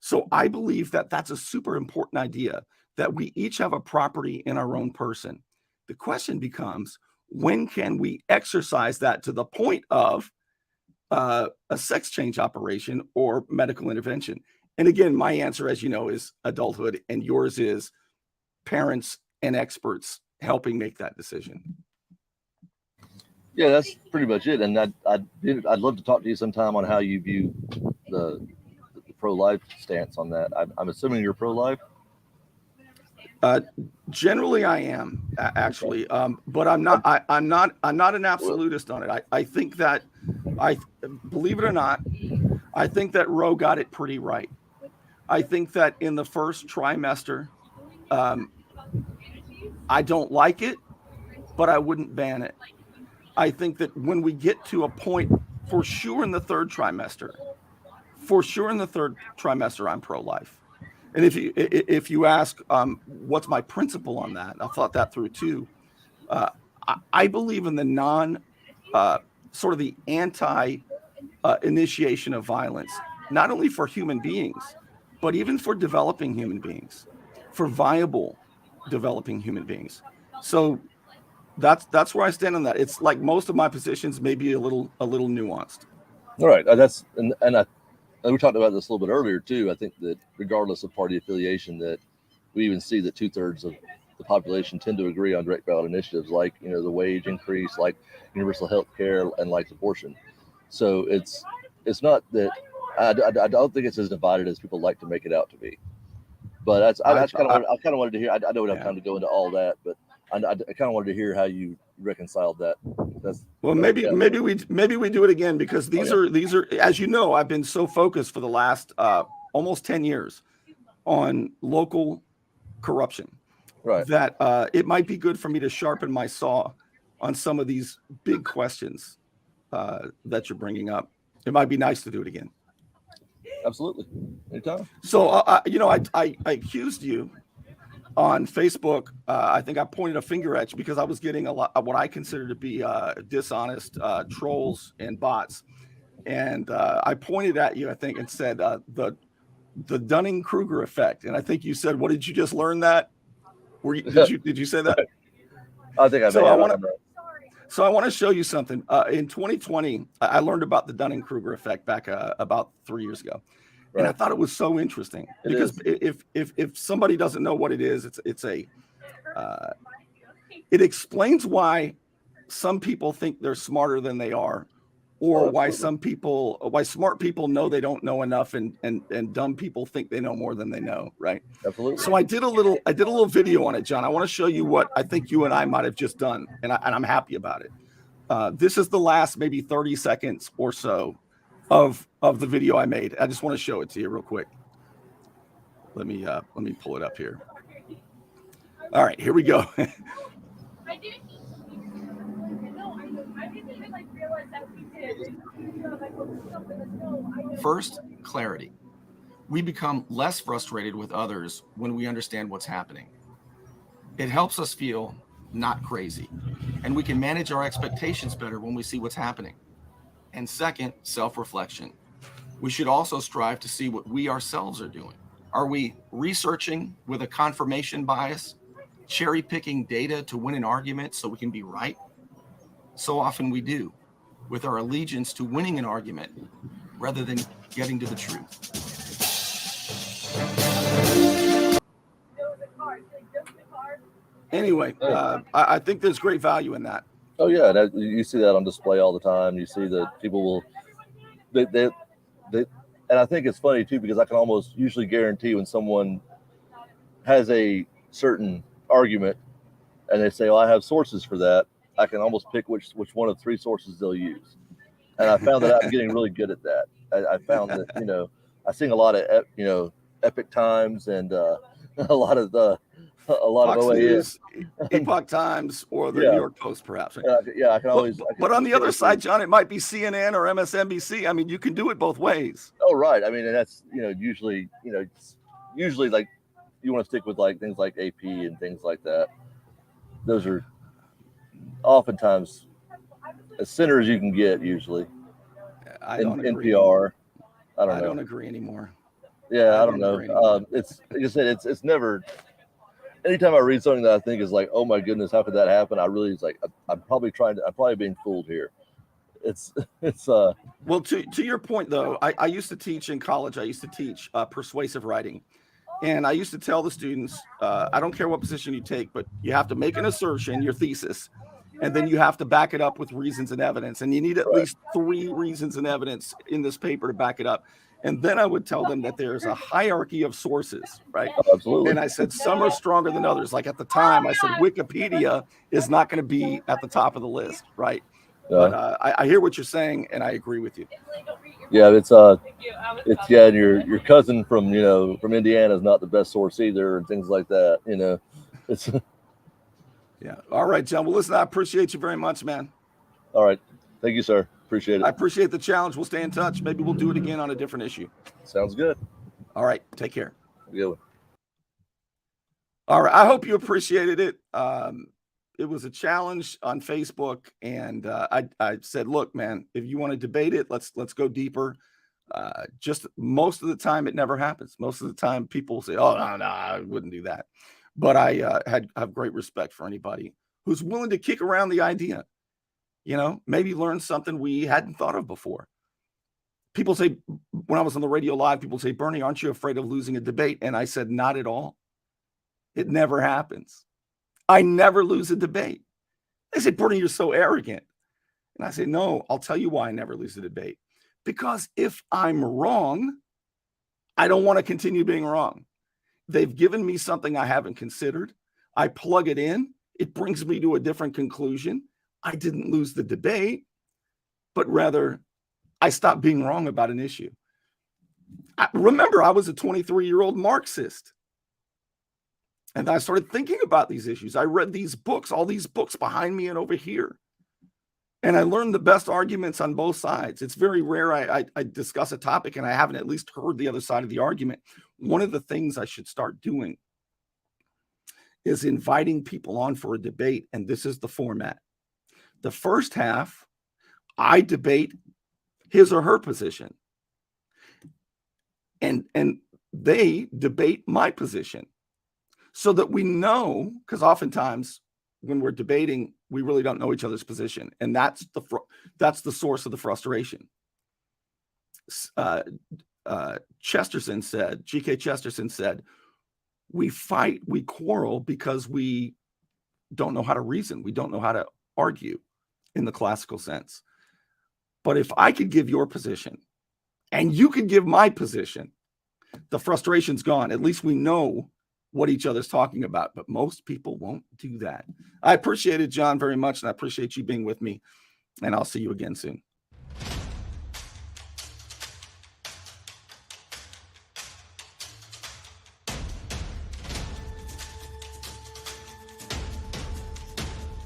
So I believe that that's a super important idea, that we each have a property in our own person. The question becomes, when can we exercise that to the point of a sex change operation or medical intervention? And again, my answer, as you know, is adulthood, and yours is parents and experts helping make that decision. Yeah, that's pretty much it. And I'd love to talk to you sometime on how you view the pro-life stance on that. I'm assuming you're pro-life. Generally, I am actually, but I'm not. I'm not an absolutist on it. I think that believe it or not, I think that Roe got it pretty right. I think that in the first trimester, I don't like it, but I wouldn't ban it. I think that when we get to a point, for sure in the third trimester, I'm pro-life. And if you ask what's my principle on that, I've thought that through too. I believe in the sort of the anti initiation of violence, not only for human beings, but even for developing human beings, for viable developing human beings. So that's where I stand on that. It's like most of my positions may be a little nuanced. All right, we talked about this a little bit earlier too. I think that regardless of party affiliation, that we even see that 2/3 of the population tend to agree on direct ballot initiatives, like the wage increase, like universal health care, and like abortion. So it's not that I don't think it's as divided as people like to make it out to be. But I kind of wanted to hear. I don't have time to go into all that, but I kind of wanted to hear how you reconciled that. Maybe we do it again, because these are, as you know, I've been so focused for the last almost 10 years on local corruption, right, that it might be good for me to sharpen my saw on some of these big questions that you're bringing up. It might be nice to do it again. Absolutely. Anytime. So, I accused you on Facebook. I think I pointed a finger at you because I was getting a lot of what I consider to be dishonest trolls and bots. And I pointed at you, I think, and said the Dunning-Kruger effect. And I think you said, "What did you just learn that?" Did you say that? I think I may have. So I want to show you something. In 2020, I learned about the Dunning-Kruger effect back about 3 years ago, and I thought it was so interesting because if somebody doesn't know what it is, it explains why some people think they're smarter than they are, or why smart people know they don't know enough, and dumb people think they know more than they know, right? Absolutely. So I did a little video on it, John. I want to show you what I think you and I might have just done, and I'm happy about it. This is the last maybe 30 seconds or so of the video I made. I just want to show it to you real quick. Let me pull it up here. All right, here we go. First, clarity. We become less frustrated with others when we understand what's happening. It helps us feel not crazy, and we can manage our expectations better when we see what's happening. And second, self-reflection. We should also strive to see what we ourselves are doing. Are we researching with a confirmation bias, cherry-picking data to win an argument so we can be right? So often we do, with our allegiance to winning an argument rather than getting to the truth. Anyway, I think there's great value in that. Oh yeah, you see that on display all the time. You see that people will, they, and I think it's funny too because I can almost usually guarantee when someone has a certain argument and they say, "Well, I have sources for that," I can almost pick which one of 3 sources they'll use. And I found that I'm getting really good at that. I found that I sing a lot of Epic Times and a lot of Fox OAN. News, Epoch Times, or the New York Post, perhaps. Right? I can always. But on the other side, John, it might be CNN or MSNBC. I mean, you can do it both ways. Oh, right. I mean, and that's usually like you want to stick with like things like AP and things like that. Those are oftentimes as center as you can get. Usually, I don't agree. NPR. I don't agree anymore. Yeah, I don't know. It's like I said, it's never. Anytime I read something that I think is like, oh my goodness, how could that happen? I really it's like I'm probably being fooled here. It's well, to your point though, I used to teach in college. I used to teach persuasive writing, and I used to tell the students, I don't care what position you take, but you have to make an assertion, your thesis, and then you have to back it up with reasons and evidence, and you need at least 3 reasons and evidence in this paper to back it up. And then I would tell them that there's a hierarchy of sources, right? Oh, absolutely. And I said some are stronger than others. Like at the time, I said Wikipedia is not going to be at the top of the list, right? But I hear what you're saying, and I agree with you. Yeah, it's and your cousin from from Indiana is not the best source either, and things like that. It's yeah. All right, John. Well, listen, I appreciate you very much, man. All right, thank you, sir. Appreciate it. I appreciate the challenge. We'll stay in touch. Maybe we'll do it again on a different issue. Sounds good. All right. Take care. Good. All right. I hope you appreciated it. It was a challenge on Facebook, and I said, look, man, if you want to debate it, let's go deeper. Just most of the time, it never happens. Most of the time, people say, oh, no, I wouldn't do that. But I have great respect for anybody who's willing to kick around the idea. Maybe learn something we hadn't thought of before. People say, when I was on the radio live, people say, Bernie, aren't you afraid of losing a debate? And I said, not at all. It never happens. I never lose a debate. They say, Bernie, you're so arrogant. And I say, no, I'll tell you why I never lose a debate. Because if I'm wrong, I don't want to continue being wrong. They've given me something I haven't considered. I plug it in. It brings me to a different conclusion. I didn't lose the debate, but rather I stopped being wrong about an issue. Remember, I was a 23-year-old Marxist. And I started thinking about these issues. I read these books, all these books behind me and over here. And I learned the best arguments on both sides. It's very rare I discuss a topic and I haven't at least heard the other side of the argument. One of the things I should start doing is inviting people on for a debate, and this is the format. The first half, I debate his or her position, and they debate my position, so that we know, because oftentimes when we're debating, we really don't know each other's position, and that's the source of the frustration. Chesterton said, G.K. Chesterton said, we fight, we quarrel because we don't know how to reason. We don't know how to argue in the classical sense. But if I could give your position and you could give my position, the frustration's gone. At least we know what each other's talking about, but most people won't do that. I appreciate it, John, very much, and I appreciate you being with me, and I'll see you again soon.